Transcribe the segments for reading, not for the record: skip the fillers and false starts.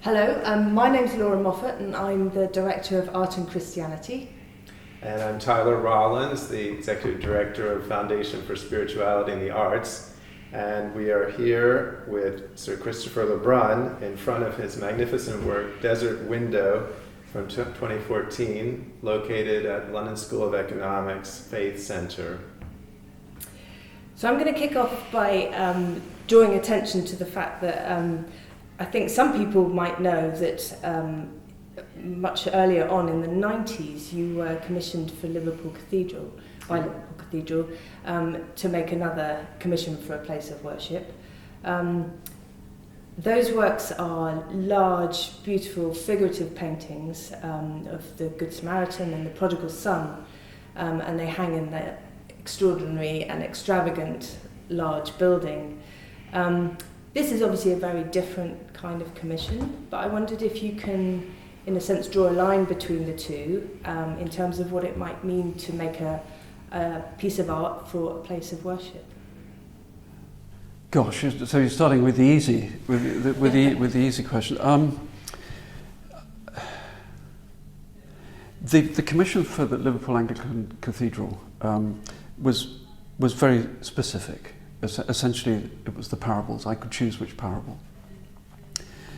Hello, my name's Laura Moffatt and I'm the Director of Art and Christianity. And I'm Tyler Rollins, the Executive Director of Foundation for Spirituality and the Arts. And we are here with Sir Christopher Le Brun in front of his magnificent work, Desert Window, from 2014, located at London School of Economics Faith Centre. So I'm going to kick off by drawing attention to the fact that I think some people might know that much earlier on in the 90s you were commissioned for Liverpool Cathedral, by Liverpool Cathedral, to make another commission for a place of worship. Those works are large, beautiful, figurative paintings of the Good Samaritan and the Prodigal Son, and they hang in the extraordinary and extravagant large building. This is obviously a very different kind of commission, but I wondered if you can, in a sense, draw a line between the two in terms of what it might mean to make a piece of art for a place of worship. Gosh, so you're starting with the easy, with the easy question. The commission for the Liverpool Anglican Cathedral was very specific. Essentially, it was the parables. I could choose which parable.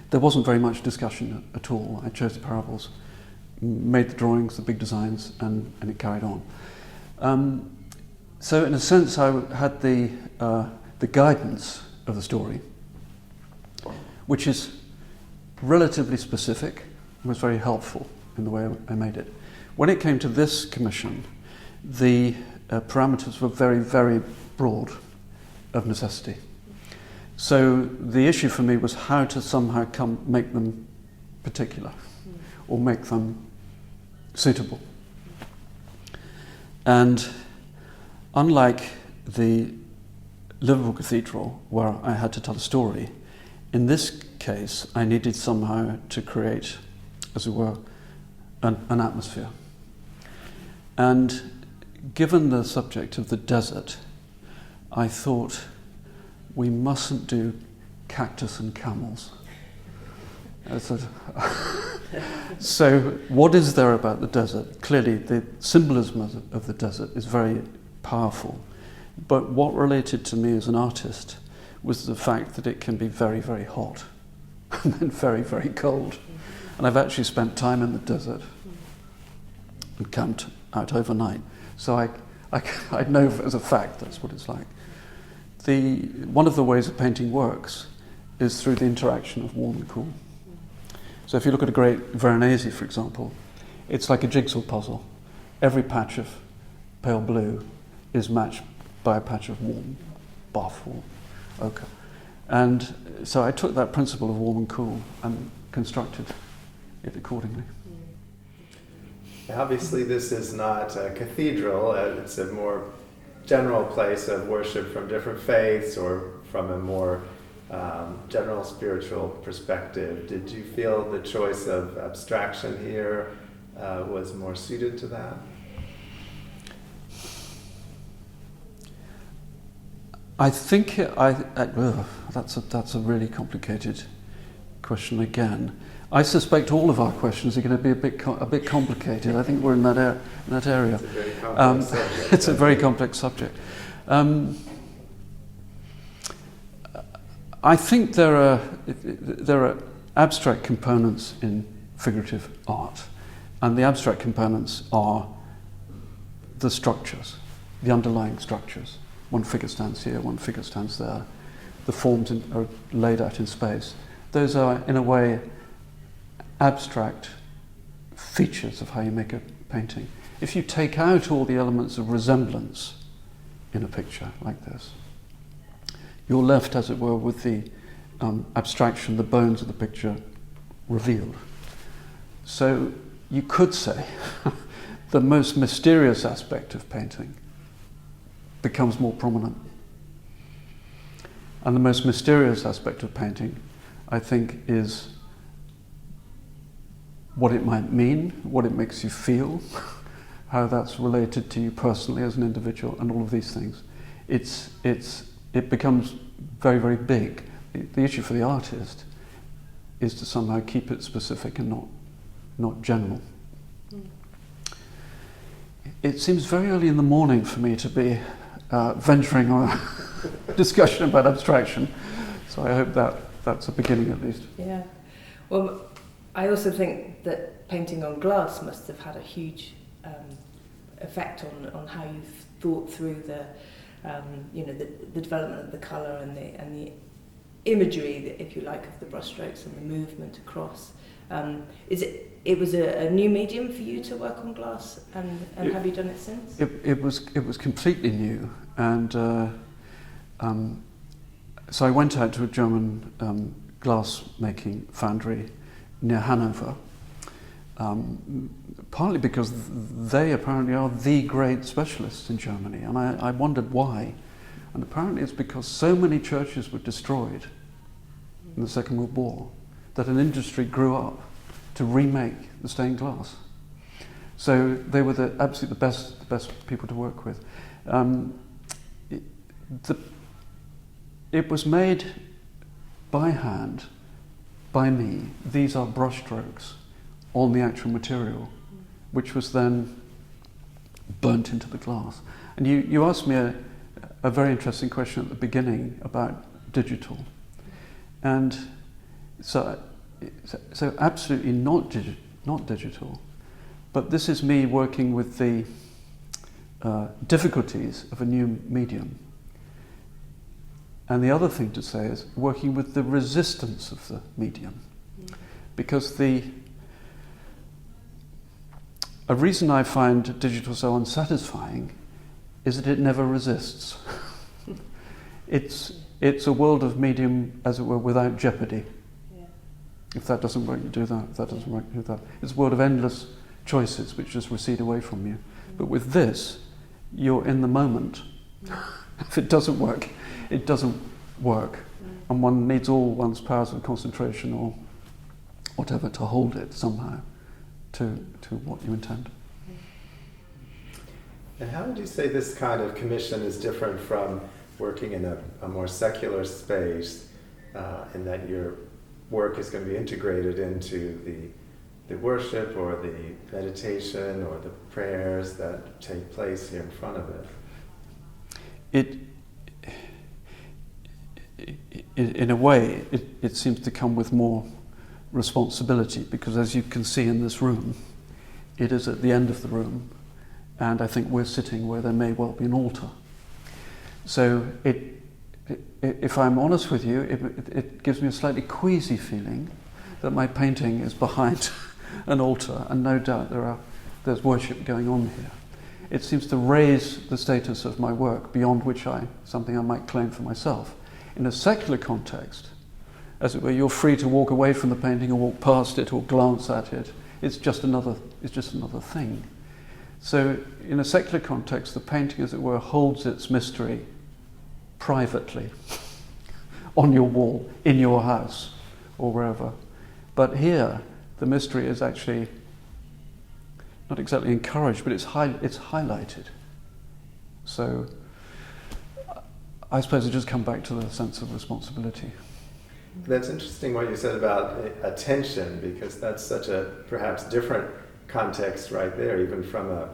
There wasn't very much discussion at all. I chose the parables, made the drawings, the big designs, and it carried on. So in a sense, I had the guidance of the story, which is relatively specific, and was very helpful in the way I made it. When it came to this commission, the parameters were very, very broad, of necessity. So the issue for me was how to somehow make them particular or make them suitable. And unlike the Liverpool Cathedral, where I had to tell a story, in this case I needed somehow to create, as it were, an atmosphere. And given the subject of the desert, I thought we mustn't do cactus and camels. So what is there about the desert? Clearly the symbolism of the desert is very powerful, but what related to me as an artist was the fact that it can be very, very hot and then very, very cold. And I've actually spent time in the desert and camped out overnight, so I know as a fact that's what it's like. One of the ways a painting works is through the interaction of warm and cool. So if you look at a great Veronese, for example, it's like a jigsaw puzzle. Every patch of pale blue is matched by a patch of warm buff or ochre. And so I took that principle of warm and cool and constructed it accordingly. Obviously, this is not a cathedral, it's a more general place of worship from different faiths or from a more general spiritual perspective. Did you feel the choice of abstraction here was more suited to that? I think that's a really complicated question again. I suspect all of our questions are going to be a bit complicated. I think we're in that area. It's a very complex subject. It's a very complex subject. I think there are abstract components in figurative art, and the abstract components are the structures, the underlying structures. One figure stands here, one figure stands there. The forms are laid out in space. Those are, in a way, abstract features of how you make a painting. If you take out all the elements of resemblance in a picture like this, you're left, as it were, with the abstraction, the bones of the picture revealed. So you could say the most mysterious aspect of painting becomes more prominent. And the most mysterious aspect of painting, I think, is what it might mean, what it makes you feel, how that's related to you personally as an individual, and all of these things. It becomes very, very big. The issue for the artist is to somehow keep it specific and not general. It seems very early in the morning for me to be venturing on a discussion about abstraction, so I hope that's a beginning at least. Yeah. Well, I also think that painting on glass must have had a huge effect on how you've thought through the development of the colour and the imagery, if you like, of the brushstrokes and the movement across. It was a new medium for you to work on glass, and have you done it since? It was completely new, and so I went out to a German glass making foundry near Hanover, partly because they apparently are the great specialists in Germany, and I wondered why. And apparently it's because so many churches were destroyed in the Second World War that an industry grew up to remake the stained glass. So they were absolutely the best people to work with. It was made by hand, by me. These are brushstrokes on the actual material, which was then burnt into the glass. And you asked me a very interesting question at the beginning about digital. And so absolutely not digital, but this is me working with the difficulties of a new medium. And the other thing to say is working with the resistance of the medium. Because a reason I find digital so unsatisfying is that it never resists. It's a world of medium, as it were, without jeopardy. Yeah. If that doesn't work, you do that. If that doesn't work, you do that. It's a world of endless choices which just recede away from you. But with this, you're in the moment. If it doesn't work, it doesn't work. And one needs all one's powers of concentration or whatever to hold it somehow to what you intend. And how would you say this kind of commission is different from working in a more secular space, in that your work is going to be integrated into the worship or the meditation or the prayers that take place here in front of it? In a way, it seems to come with more responsibility, because as you can see in this room, it is at the end of the room, and I think we're sitting where there may well be an altar. So if I'm honest with you, it gives me a slightly queasy feeling that my painting is behind an altar, and no doubt there's worship going on here. It seems to raise the status of my work beyond something I might claim for myself. In a secular context, as it were, you're free to walk away from the painting or walk past it or glance at it. It's just another thing. So in a secular context, the painting, as it were, holds its mystery privately on your wall, in your house, or wherever. But here, the mystery is actually not exactly encouraged, but it's highlighted. So I suppose it just comes back to the sense of responsibility. That's interesting what you said about attention, because that's such a perhaps different context right there, even from a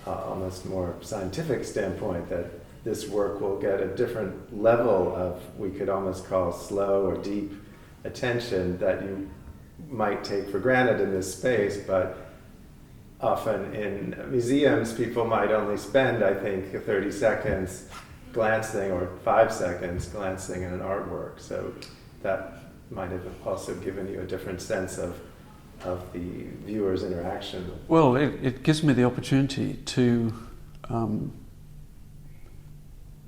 almost more scientific standpoint, that this work will get a different level of, we could almost call slow or deep attention that you might take for granted in this space, but often in museums people might only spend, I think, 30 seconds glancing or 5 seconds glancing at an artwork. So that might have also given you a different sense of the viewer's interaction. Well, it gives me the opportunity to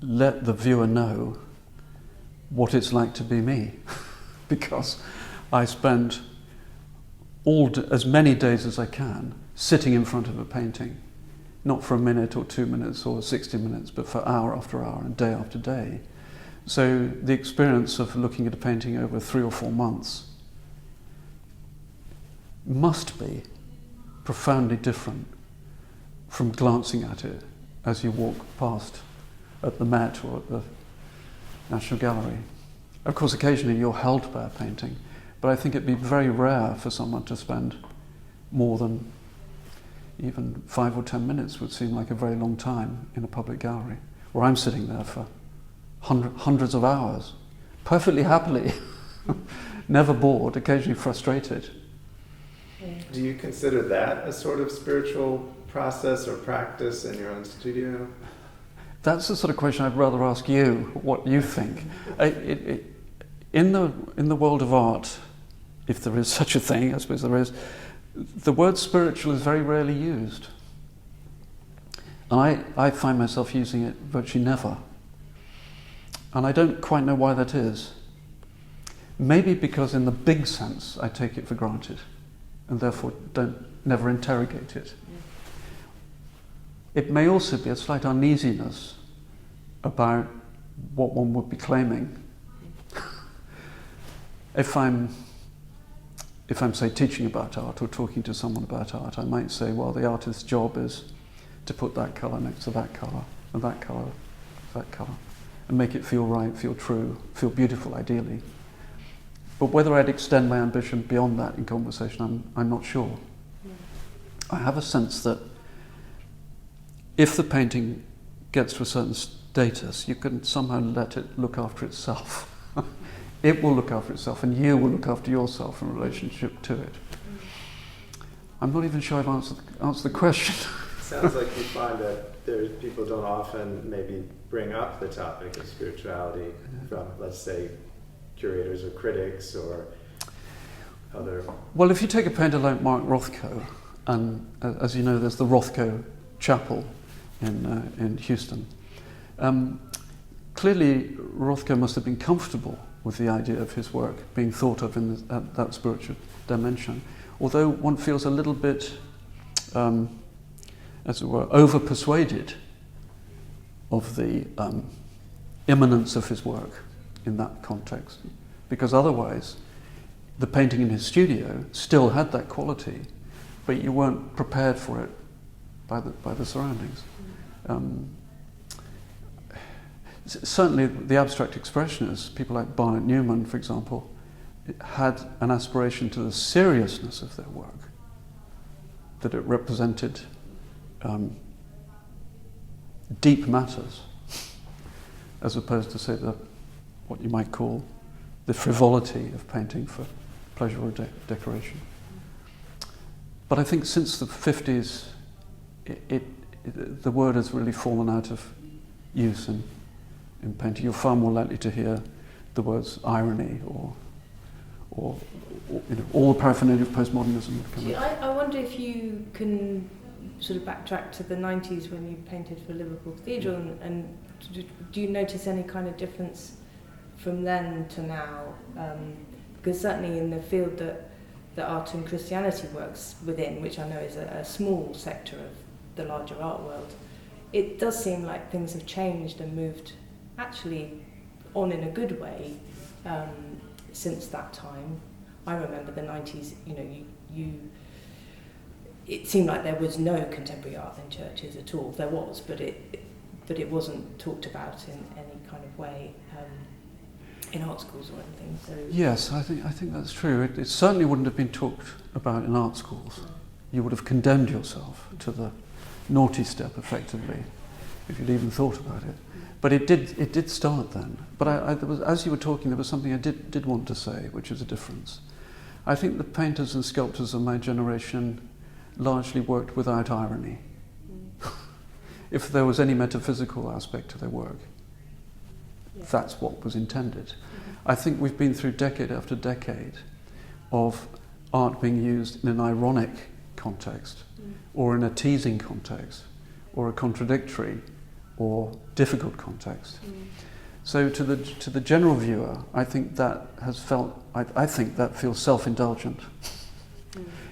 let the viewer know what it's like to be me, because I spend as many days as I can sitting in front of a painting, not for a minute or 2 minutes or 60 minutes, but for hour after hour and day after day. So the experience of looking at a painting over 3 or 4 months must be profoundly different from glancing at it as you walk past at the Met or at the National Gallery. Of course, occasionally you're held by a painting, But I think it'd be very rare for someone to spend more than even 5 or 10 minutes would seem like a very long time in a public gallery, where I'm sitting there for hundreds of hours, perfectly happily, never bored, occasionally frustrated. Do you consider that a sort of spiritual process or practice in your own studio? That's the sort of question I'd rather ask you, what you think. In the world of art, if there is such a thing, I suppose there is, the word spiritual is very rarely used. And I find myself using it virtually never. And I don't quite know why that is. Maybe because in the big sense I take it for granted and therefore never interrogate it. It may also be a slight uneasiness about what one would be claiming. If I'm, say, teaching about art or talking to someone about art, I might say, well, the artist's job is to put that colour next to that colour, and that colour, and make it feel right, feel true, feel beautiful, ideally. But whether I'd extend my ambition beyond that in conversation, I'm not sure. I have a sense that if the painting gets to a certain status, you can somehow let it look after itself. It will look after itself, and you will look after yourself in relationship to it. I'm not even sure I've answered the question. Sounds like you find that people don't often maybe bring up the topic of spirituality from, let's say, curators or critics or other... Well, if you take a painter like Mark Rothko, and as you know, there's the Rothko Chapel in Houston. Clearly, Rothko must have been comfortable with the idea of his work being thought of in that spiritual dimension, although one feels a little bit, as it were, over-persuaded of the immanence of his work in that context, because otherwise the painting in his studio still had that quality, but you weren't prepared for it by the surroundings. Certainly the abstract expressionists, people like Barnett Newman, for example, had an aspiration to the seriousness of their work, that it represented deep matters, as opposed to, say, what you might call the frivolity of painting for pleasure or decoration. But I think since the 50s, the word has really fallen out of use in painting. You're far more likely to hear the words irony or all the paraphernalia of postmodernism. I wonder if you can sort of backtrack to the 90s when you painted for Liverpool Cathedral, and do you notice any kind of difference from then to now? Because certainly in the field that art and Christianity works within, which I know is a small sector of the larger art world, it does seem like things have changed and moved actually on in a good way since that time. I remember the 90s, it seemed like there was no contemporary art in churches at all. There was, but it wasn't talked about in any kind of way in art schools or anything. So yes, I think that's true. It certainly wouldn't have been talked about in art schools. You would have condemned yourself to the naughty step, effectively, if you'd even thought about it. But it did start then. But there was, as you were talking, there was something I did want to say, which is a difference. I think the painters and sculptors of my generation largely worked without irony. If there was any metaphysical aspect to their work, that's what was intended. I think we've been through decade after decade of art being used in an ironic context, or in a teasing context, or a contradictory or difficult context. So to the general viewer, I think that has felt, I think that feels self-indulgent.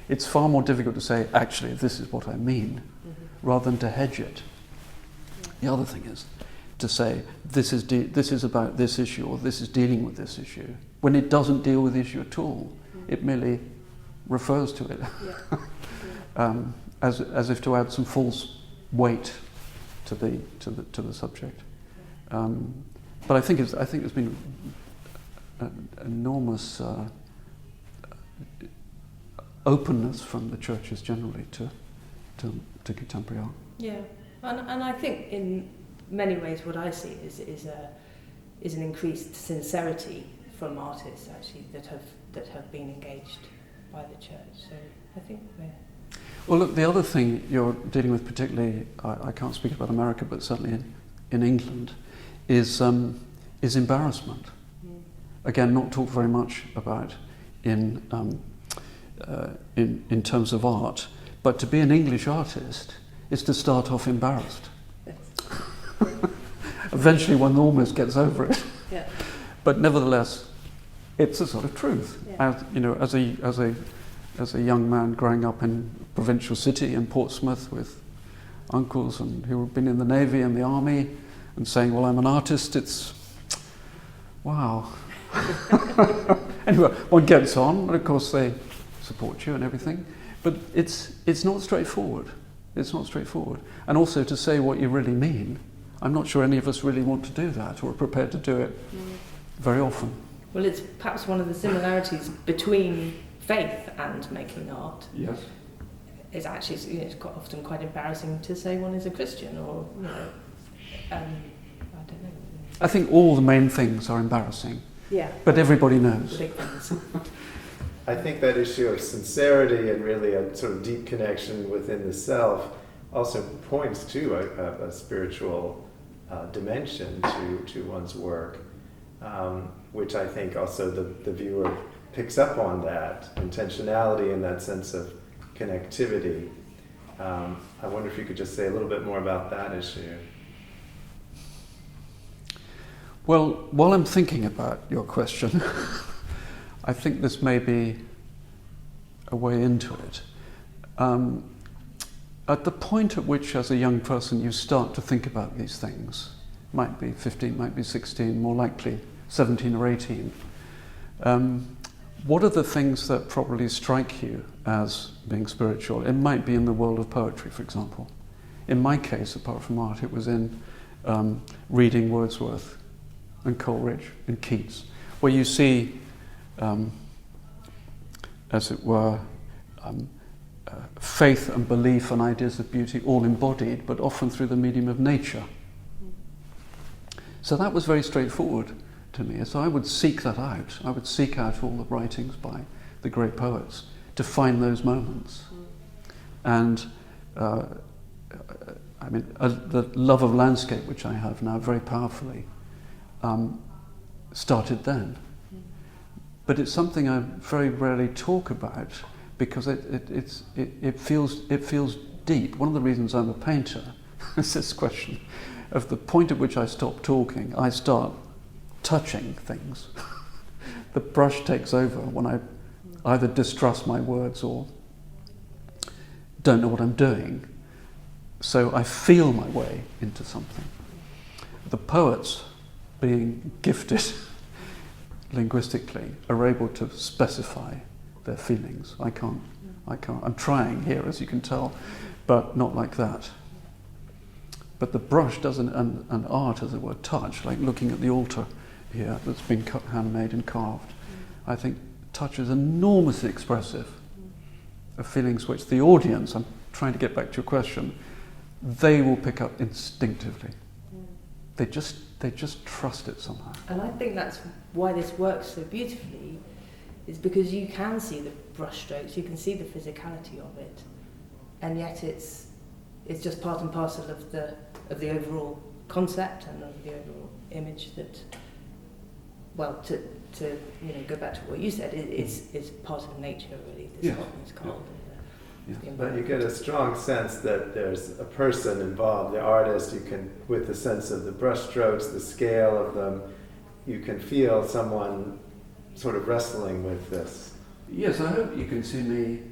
It's far more difficult to say, actually, this is what I mean, rather than to hedge it. The other thing is to say, this is about this issue, or this is dealing with this issue, when it doesn't deal with the issue at all. It merely refers to it, as if to add some false weight to the subject. But I think it's been an enormous openness from the churches generally to contemporary art. Yeah, and I think in many ways what I see is an increased sincerity from artists actually that have been engaged by the church. So I think we're... Well, look, the other thing you're dealing with, particularly, I can't speak about America, but certainly in England, is embarrassment. Again, not talked very much about in terms of art, but to be an English artist is to start off embarrassed. Eventually, one almost gets over it. Yeah. But nevertheless, it's a sort of truth. Yeah. As a young man growing up in a provincial city in Portsmouth with uncles and who had been in the Navy and the Army, and saying, "Well, I'm an artist," it's wow. Anyway, one gets on, and of course they support you and everything, but it's not straightforward. It's not straightforward. And also to say what you really mean, I'm not sure any of us really want to do that or are prepared to do it very often. Well, it's perhaps one of the similarities between faith and making art. Yes. It's actually it's quite often quite embarrassing to say one is a Christian, or I don't know. I think all the main things are embarrassing. Yeah. But everybody knows. Big things. I think that issue of sincerity and really a sort of deep connection within the self also points to a spiritual dimension to one's work, which I think also the viewer picks up on that intentionality and that sense of connectivity. I wonder if you could just say a little bit more about that issue. Well, while I'm thinking about your question, I think this may be a way into it. At the point at which, as a young person, you start to think about these things, might be 15, might be 16, more likely 17 or 18, what are the things that probably strike you as being spiritual? It might be in the world of poetry, for example. In my case, apart from art, it was in reading Wordsworth and Coleridge and Keats, where you see, as it were, faith and belief and ideas of beauty all embodied, but often through the medium of nature. So that was very straightforward to me. So I would seek that out. I would seek out all the writings by the great poets to find those moments. And the love of landscape, which I have now very powerfully, started then. But it's something I very rarely talk about because it feels deep. One of the reasons I'm a painter is this question of the point at which I stop talking, I start touching things. The brush takes over when I either distrust my words or don't know what I'm doing. So I feel my way into something. The poets, being gifted linguistically, are able to specify their feelings. I can't. I'm trying here, as you can tell, but not like that. But the brush does an art, as it were, touch, like looking at the altar here that's been handmade and carved. I think touch is enormously expressive of feelings which the audience, I'm trying to get back to your question, they will pick up instinctively. They just trust it somehow. And I think that's why this works so beautifully, is because you can see the brushstrokes, you can see the physicality of it, and yet it's just part and parcel of the overall concept and of the overall image that, well, to go back to what you said, it's part of nature really. This hot and this cold. But you get a strong sense that there's a person involved, the artist. You can, with the sense of the brushstrokes, the scale of them, you can feel someone sort of wrestling with this. Yes, I hope you can see me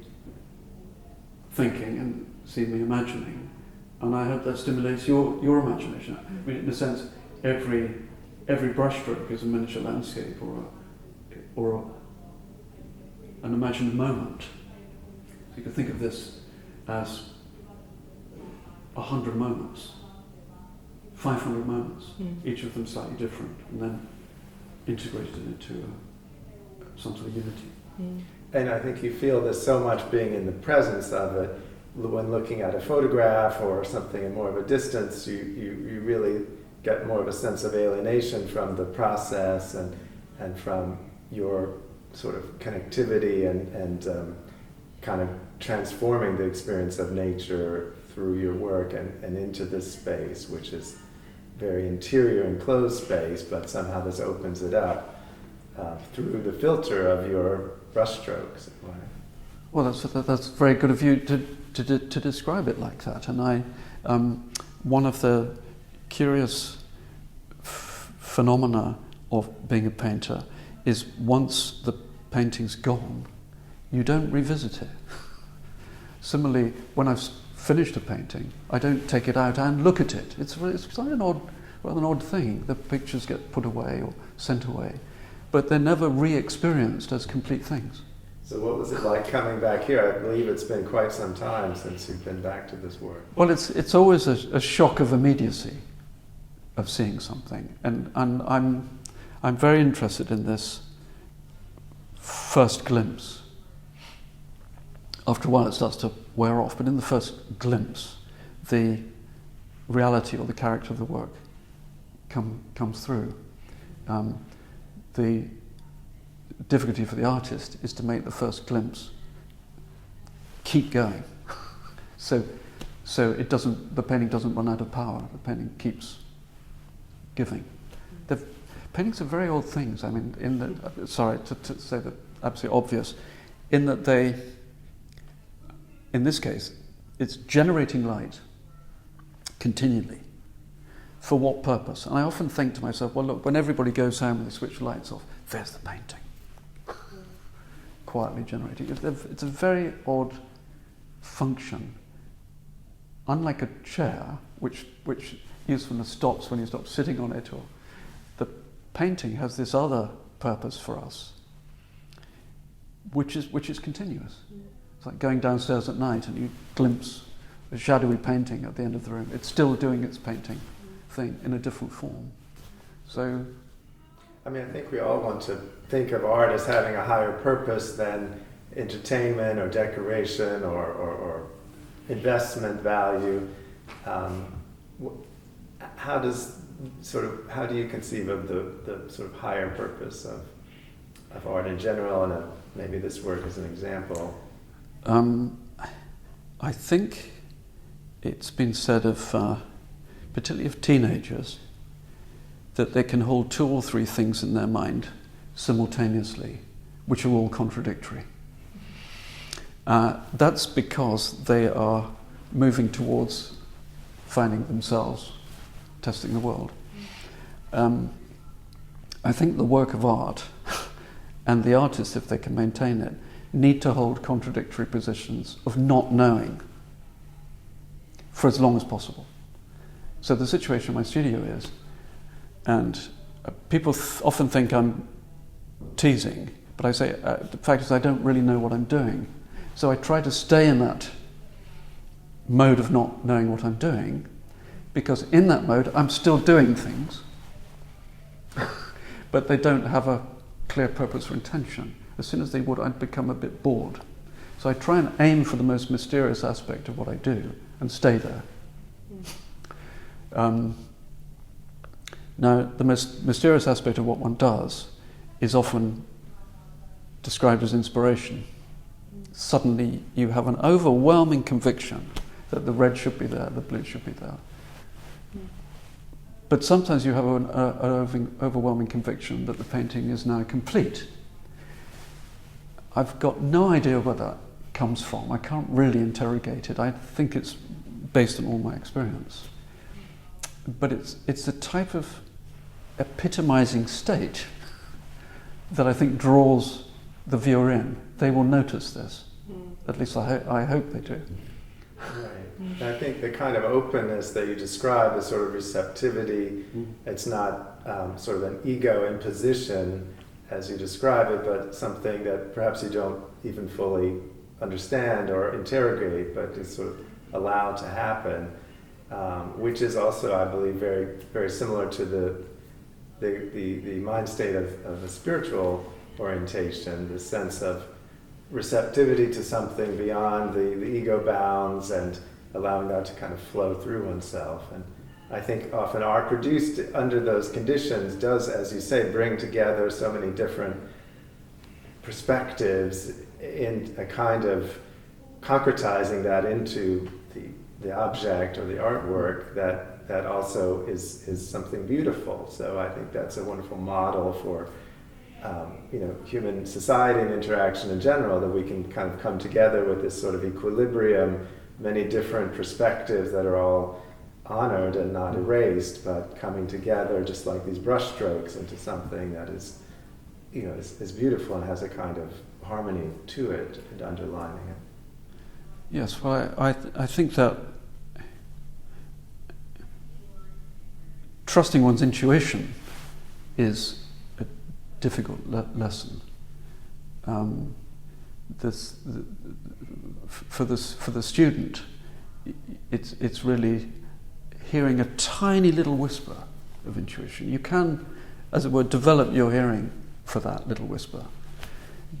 thinking and see me imagining, and I hope that stimulates your imagination. I mean, in a sense, every brushstroke is a miniature landscape or an imagined moment. So you can think of this as 100 moments, 500 moments, each of them slightly different, and then integrated into some sort of unity. And I think you feel this so much being in the presence of it. When looking at a photograph or something at more of a distance, you really get more of a sense of alienation from the process and from your sort of connectivity and kind of transforming the experience of nature through your work and into this space, which is very interior and closed space, but somehow this opens it up through the filter of your brushstrokes. Well, that's very good of you to describe it like that. And one of the curious phenomena of being a painter is once the painting's gone, you don't revisit it. Similarly, when I've finished a painting, I don't take it out and look at it. It's rather an odd thing. The pictures get put away or sent away, but they're never re-experienced as complete things. So what was it like coming back here? I believe it's been quite some time since you've been back to this work. Well, it's always a shock of immediacy of seeing something, and I'm very interested in this first glimpse. After a while, it starts to wear off, but in the first glimpse, the reality or the character of the work comes through. The difficulty for the artist is to make the first glimpse keep going, so the painting doesn't run out of power. The painting keeps giving. The paintings are very odd things. I mean, to say the absolutely obvious, in that they, in this case, it's generating light continually. For what purpose? And I often think to myself, well, look, when everybody goes home and they switch the lights off, there's the painting. Quietly generating. It's a very odd function. Unlike a chair, which usefulness stops when you stop sitting on it, or the painting has this other purpose for us, which is continuous. It's like going downstairs at night and you glimpse a shadowy painting at the end of the room. It's still doing its painting thing in a different form. So, I mean, I think we all want to think of art as having a higher purpose than entertainment or decoration or investment value. How do you conceive of the sort of higher purpose of art in general, and maybe this work as an example? I think it's been said of, particularly of teenagers, that they can hold two or three things in their mind simultaneously, which are all contradictory. That's because they are moving towards finding themselves, testing the world. I think the work of art and the artists, if they can maintain it, need to hold contradictory positions of not knowing for as long as possible. So the situation in my studio is, and people often think I'm teasing, but I say the fact is I don't really know what I'm doing. So I try to stay in that mode of not knowing what I'm doing, because in that mode I'm still doing things, but they don't have a clear purpose or intention. As soon as they would, I'd become a bit bored. So I try and aim for the most mysterious aspect of what I do and stay there. Now, the most mysterious aspect of what one does is often described as inspiration. Suddenly you have an overwhelming conviction that the red should be there, the blue should be there. But sometimes you have an overwhelming conviction that the painting is now complete. I've got no idea where that comes from. I can't really interrogate it. I think it's based on all my experience. But it's the type of epitomizing state that I think draws the viewer in. They will notice this. At least I hope they do. Right. And I think the kind of openness that you describe, the sort of receptivity, it's not sort of an ego imposition as you describe it, but something that perhaps you don't even fully understand or interrogate, but is sort of allowed to happen, which is also, I believe, very, very similar to the mind state of a spiritual orientation, the sense of receptivity to something beyond the ego bounds and allowing that to kind of flow through oneself. And I think often art produced under those conditions does, as you say, bring together so many different perspectives in a kind of concretizing that into the object or the artwork that also is something beautiful. So I think that's a wonderful model for human society and interaction in general, that we can kind of come together with this sort of equilibrium, many different perspectives that are all honored and not erased, but coming together just like these brushstrokes into something that is beautiful and has a kind of harmony to it and underlining it. Yes, well, I think that trusting one's intuition is a difficult lesson. For the student, it's really hearing a tiny little whisper of intuition. You can, as it were, develop your hearing for that little whisper,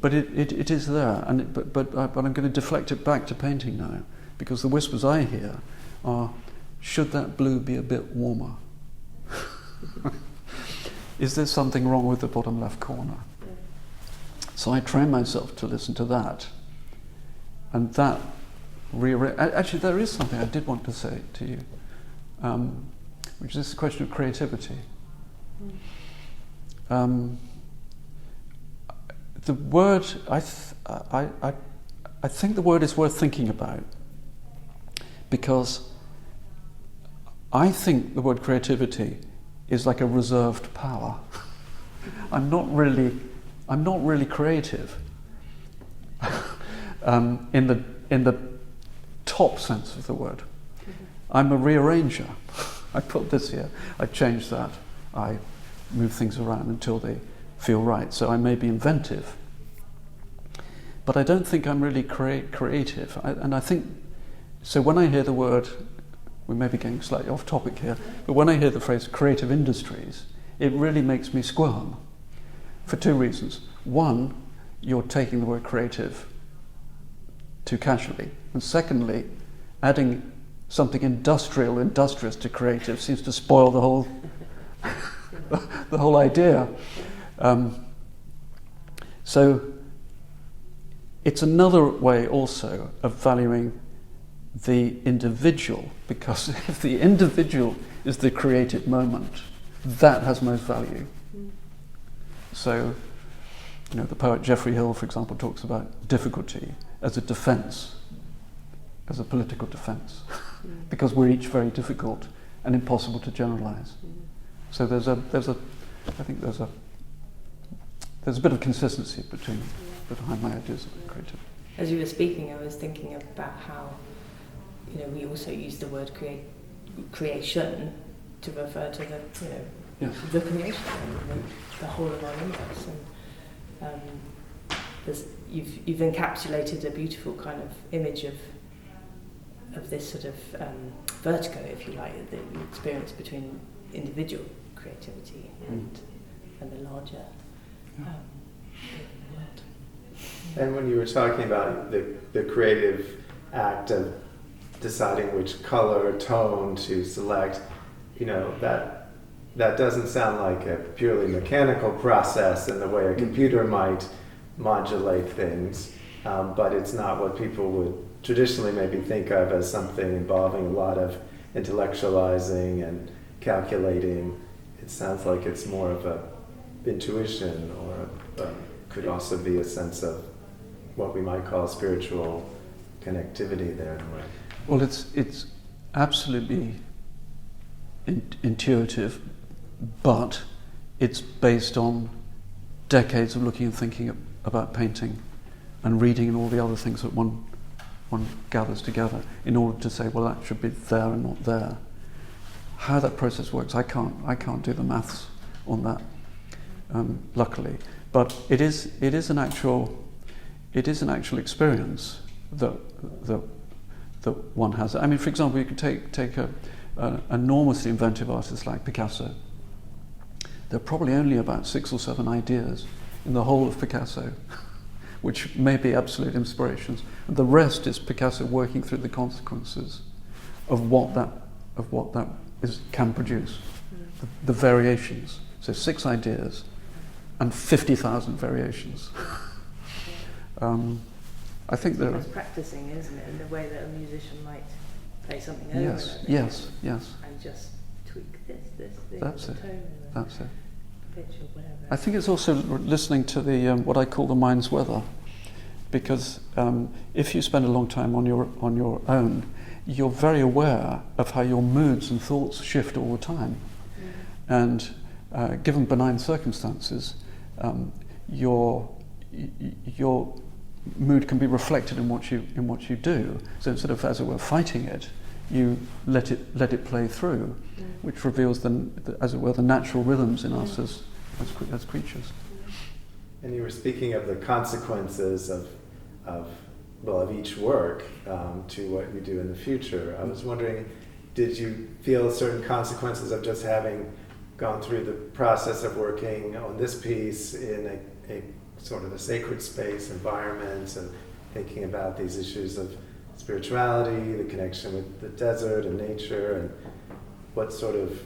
but it is there. But I'm going to deflect it back to painting now, because the whispers I hear are: should that blue be a bit warmer? Is there something wrong with the bottom left corner? So I train myself to listen to that, and that actually there is something I did want to say to you, which is this question of creativity. The word, I think the word is worth thinking about, because I think the word creativity is like a reserved power. I'm not really creative in the top sense of the word. I'm a rearranger. I put this here, I change that, I move things around until they feel right. So I may be inventive, but I don't think I'm really creative. And I think, so when I hear the word, we may be getting slightly off topic here, but when I hear the phrase creative industries, it really makes me squirm for two reasons. One, you're taking the word creative too casually. And secondly, adding something industrious to creative seems to spoil the whole the whole idea. So it's another way also of valuing the individual, because if the individual is the creative moment, that has most value. So, the poet Geoffrey Hill, for example, talks about difficulty as a defense, as a political defense, because we're each very difficult and impossible to generalize. So there's a bit of consistency behind my ideas of creativity. As you were speaking, I was thinking about how, we also use the word creation to refer to the creation, the whole of our universe. And you've encapsulated a beautiful kind of image of this sort of vertigo, if you like, the experience between individual creativity and the larger world. And when you were talking about the creative act of deciding which color or tone to select, that doesn't sound like a purely mechanical process in the way a computer might modulate things, but it's not what people would traditionally maybe think of as something involving a lot of intellectualizing and calculating. It sounds like it's more of a intuition, or could also be a sense of what we might call spiritual connectivity there in a way. Well, it's absolutely intuitive, but it's based on decades of looking and thinking about painting and reading and all the other things that one gathers together in order to say, well, that should be there and not there. How that process works, I can't do the maths on that, luckily. But it is an actual experience that one has. I mean, for example, you could take an enormously inventive artist like Picasso. There are probably only about 6 or 7 ideas in the whole of Picasso, which may be absolute inspirations. And the rest is Picasso working through the consequences of what that can produce, the variations. So 6 ideas and 50,000 variations. I think there It's practicing, isn't it, in the way that a musician might play something over yes, and over yes. and just tweak this, That's the it. tone and That's it. the pitch or whatever. I think it's also listening to the what I call the mind's weather, because if you spend a long time on your own, you're very aware of how your moods and thoughts shift all the time, and given benign circumstances, your mood can be reflected in what you do. So instead of, as it were, fighting it, you let it play through, which reveals as it were, the natural rhythms in us as creatures. And you were speaking of the consequences of each work to what you do in the future. I was wondering, did you feel certain consequences of just having gone through the process of working on this piece in a sort of a sacred space environment and thinking about these issues of spirituality, the connection with the desert and nature, and what sort of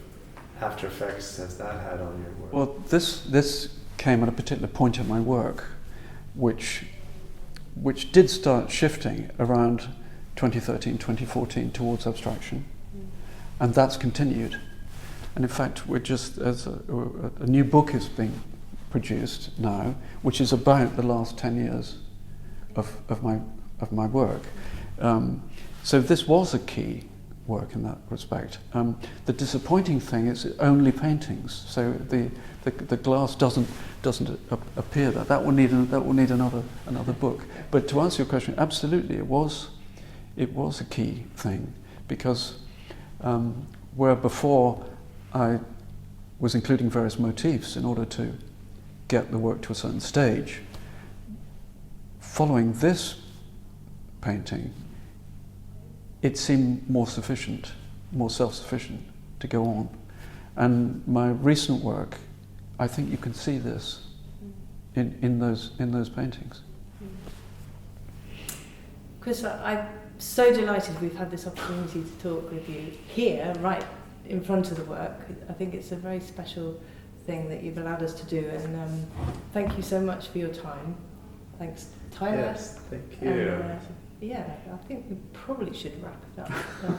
after effects has that had on your work? Well, this came at a particular point in my work, which did start shifting around 2013, 2014 towards abstraction, and that's continued. And in fact, we're just as a new book is being produced now, which is about the last 10 years of my work. So this was a key work in that respect. The disappointing thing is only paintings. So the glass doesn't appear there. That will need another book. But to answer your question, absolutely, it was a key thing, because where before I was including various motifs in order to get the work to a certain stage, following this painting, it seemed more sufficient, more self-sufficient to go on. And my recent work, I think you can see this in those paintings. Chris, I'm so delighted we've had this opportunity to talk with you here, right in front of the work. I think it's a very special thing that you've allowed us to do, and thank you so much for your time. Thanks, Tyler. Yes, thank you. And, I think we probably should wrap it up.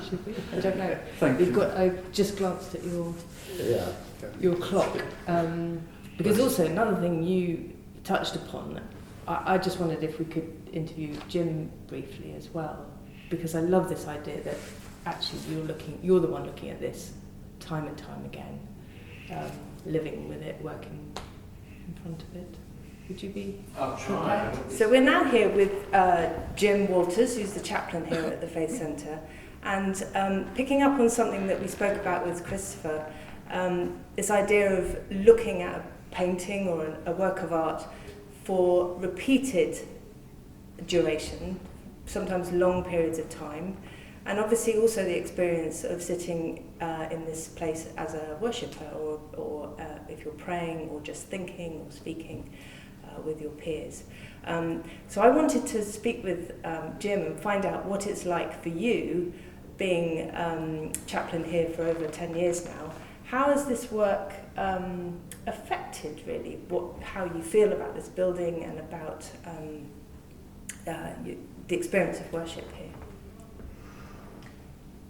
Should we? I don't know. Thank you. I just glanced at your clock, because also another thing you touched upon. I just wondered if we could interview Jim briefly as well, because I love this idea that actually you're the one looking at this time and time again, living with it, working in front of it. Would you be? I'll try. So we're now here with Jim Walters, who's the chaplain here at the Faith Centre, and picking up on something that we spoke about with Christopher, this idea of looking at a painting or a work of art for repeated duration, sometimes long periods of time, and obviously also the experience of sitting in this place as a worshipper, or if you're praying or just thinking or speaking with your peers. So I wanted to speak with Jim and find out what it's like for you, being chaplain here for over 10 years now. How has this work affected really how you feel about this building and about the experience of worship here?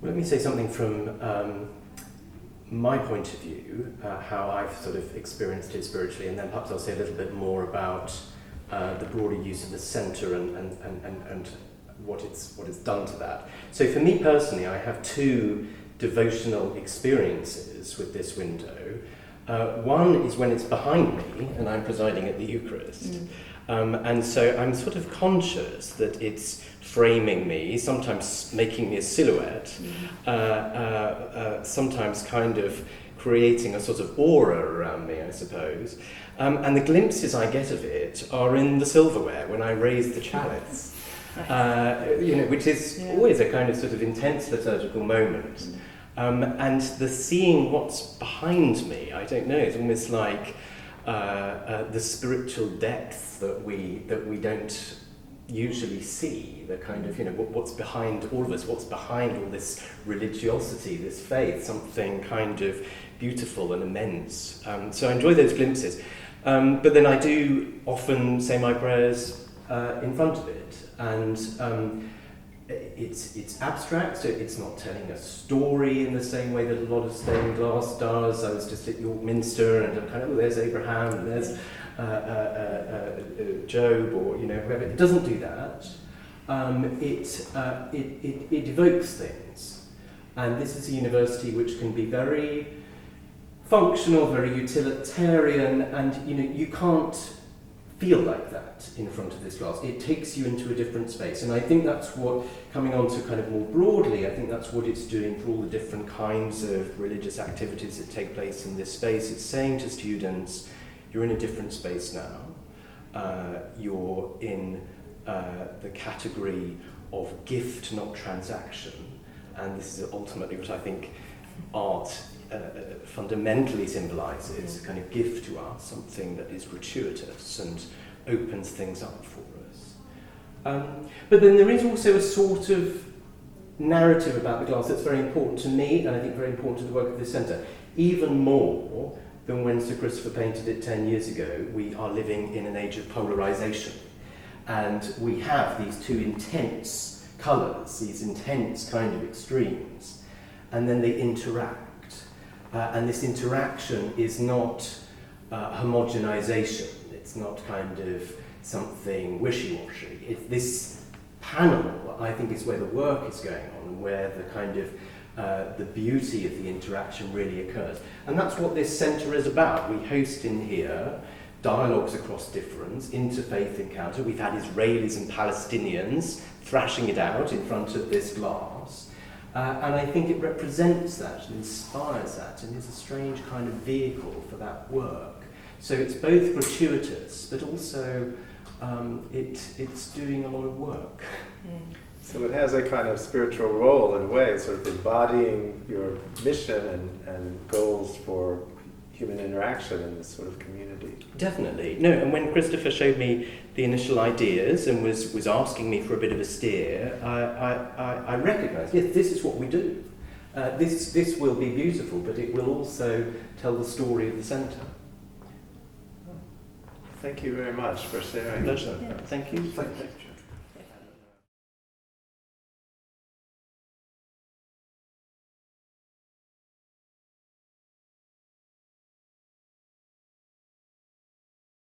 Well, let me say something from my point of view, how I've sort of experienced it spiritually, and then perhaps I'll say a little bit more about the broader use of the centre and what it's done to that. So for me personally, I have two devotional experiences with this window. One is when it's behind me and I'm presiding at the Eucharist. And so I'm sort of conscious that it's framing me, sometimes making me a silhouette, sometimes kind of creating a sort of aura around me, I suppose. And the glimpses I get of it are in the silverware when I raise the chalice, which is always a kind of sort of intense liturgical moment. And the seeing what's behind me, I don't know, it's almost like the spiritual depth that we don't usually see, the kind of, what's behind all of us, what's behind all this religiosity, this faith, something kind of beautiful and immense. So I enjoy those glimpses. But then I do often say my prayers in front of it, and it's abstract, so it's not telling a story in the same way that a lot of stained glass does. I was just at York Minster, and I'm kind of, there's Abraham, and there's Job, or whoever. It doesn't do that. It evokes things, and this is a university which can be very functional, very utilitarian, and you can't feel like that in front of this glass. It takes you into a different space, and I think that's what, coming on to kind of more broadly, I think that's what it's doing for all the different kinds of religious activities that take place in this space. It's saying to students, you're in a different space now. You're in the category of gift, not transaction, and this is ultimately what I think art fundamentally symbolises, a kind of gift to us, something that is gratuitous and opens things up for us. But then there is also a sort of narrative about the glass that's very important to me, and I think very important to the work of this centre, even more than when Sir Christopher painted it 10 years ago. We are living in an age of polarisation, and we have these two intense colours, these intense kind of extremes, and then they interact. And this interaction is not homogenisation, it's not kind of something wishy-washy. This panel, I think, is where the work is going on, where the kind of the beauty of the interaction really occurs. And that's what this centre is about. We host in here dialogues across difference, interfaith encounter. We've had Israelis and Palestinians thrashing it out in front of this glass. And I think it represents that and inspires that and is a strange kind of vehicle for that work. So it's both gratuitous, but also it's doing a lot of work. So it has a kind of spiritual role in a way, sort of embodying your mission and goals for human interaction in this sort of community. Definitely. No, and when Christopher showed me the initial ideas and was asking me for a bit of a steer, I recognised, yes, this is what we do. This will be beautiful, but it will also tell the story of the centre. Thank you very much for sharing. Pleasure. Thank you.